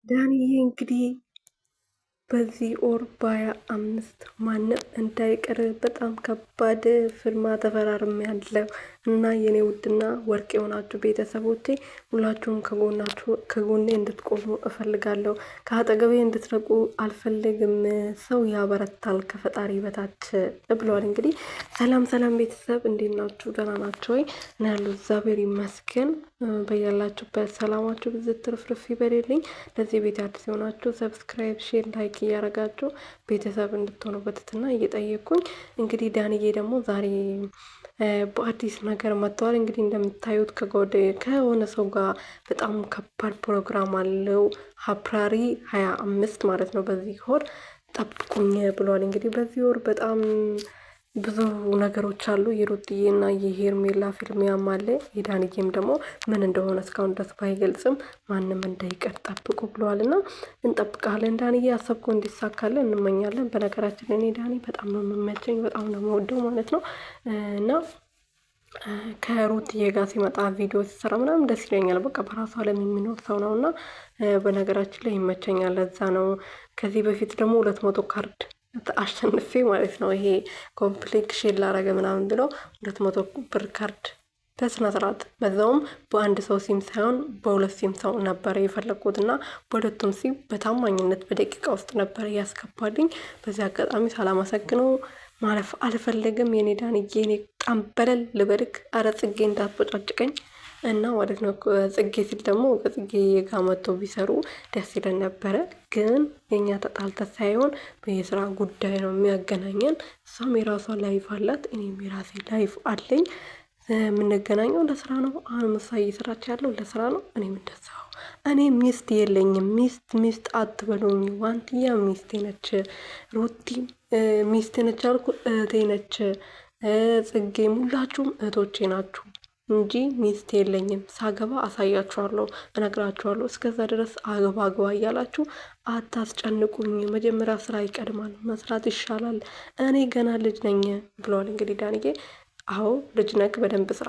ዳንዬ እንግዲህ በዚህ ወር በ25 ማንም እንዳይቀር በጣም ከባድ ፊርማ ተፈራርሜ ያለው እና የኔ ውድና ወርቅ የሆናችሁ ቤተሰቦቼ ሁላችሁም ከጎኔ እንድትቆሙ እፈልጋለሁ። ከአጠገቤ እንድትረቁ አልፈልግም። ሰው ያበረታል ከፈጣሪ በታች ብለዋል። እንግዲህ ሰላም ቤተሰብ እንዴት ናችሁ? ደህና ናችሁ ወይ? እኔ ያለሁ እግዚአብሔር ይመስገን። በያላችሁበት ሰላማችሁ ብዙ ትርፍርፍ ይበልልኝ። ለዚህ ቤት አዲስ የሆናችሁ ሰብስክራይብ፣ ሼር፣ ላይክ እያደረጋችሁ ቤተሰብ እንድትሆኑ በትህትና እየጠየቅኩኝ እንግዲህ ዳንዬ ደግሞ ዛሬ በአዲስ ነገር መጥተዋል። እንግዲህ እንደምታዩት ከሆነ ሰው ጋር በጣም ከባድ ፕሮግራም አለው። ሀፕራሪ 25 ማለት ነው። በዚህ ወር ጠብቁኝ ብሏል። እንግዲህ በዚህ ወር በጣም ብዙ ነገሮች አሉ። የሩትዬና የሄርሜላ ፊልሚያም አለ። የዳንዬም ደግሞ ምን እንደሆነ እስካሁን ድረስ ባይገልጽም ማንም እንዳይቀር ጠብቁ ብለዋል እና እንጠብቃለን። ዳንዬ ያሰብከው እንዲሳካለን እንመኛለን። በነገራችን እኔ ዳኒ በጣም ነው የምመቸኝ፣ በጣም ነው የምወደው ማለት ነው እና ከሩትዬ ጋር ሲመጣ ቪዲዮ ሲሰራ ምናምን ደስ ይለኛል። በቃ በራሱ ዓለም የሚኖር ሰው ነው እና በነገራችን ላይ ይመቸኛል። ለዛ ነው ከዚህ በፊት ደግሞ 200 ካርድ አሸንፌ ማለት ነው። ይሄ ኮምፕሌክሽን ላረገ ምናምን ብሎ 200 ብር ካርድ በስነ ስርዓት በዛውም በአንድ ሰው ሲም ሳይሆን በሁለት ሲም ሰው ነበረ የፈለግኩት እና በሁለቱም ሲም በታማኝነት በደቂቃ ውስጥ ነበረ ያስገባልኝ። በዚህ አጋጣሚ ሳላመሰግነው ማለፍ አልፈልግም። የኔ ዳንዬ የኔ ጠንበለል ልበልክ። አረ ጽጌ እንዳትቦጫጭቀኝ እና ማለት ነው። ጽጌ ሲል ደግሞ ከጽጌ ጋር መጥቶ ቢሰሩ ደስ ይለን ነበረ። ግን የኛ ተጣልተ ሳይሆን በየስራ ጉዳይ ነው የሚያገናኘን። እሷም የራሷ ላይፍ አላት፣ እኔም የራሴ ላይፍ አለኝ። የምንገናኘው ለስራ ነው። አሁን ምሳ እየሰራች ያለው ለስራ ነው። እኔም እንደዛው። እኔ ሚስት የለኝም። ሚስት አትበሉኝ። ዋንትያ ሚስቴ ነች። ሩቲ ሚስቴ ነች አልኩ፣ እህቴ ነች። ጽጌም ሁላችሁም እህቶቼ ናችሁ እንጂ ሚስት የለኝም። ሳገባ አሳያችኋለሁ፣ እነግራችኋለሁ። እስከዛ ድረስ አግባ እያላችሁ አታስጨንቁኝ። መጀመሪያ ስራ ይቀድማል፣ መስራት ይሻላል። እኔ ገና ልጅ ነኝ ብለዋል። እንግዲህ ዳንዬ አዎ ልጅ ነክ፣ በደንብ ስራ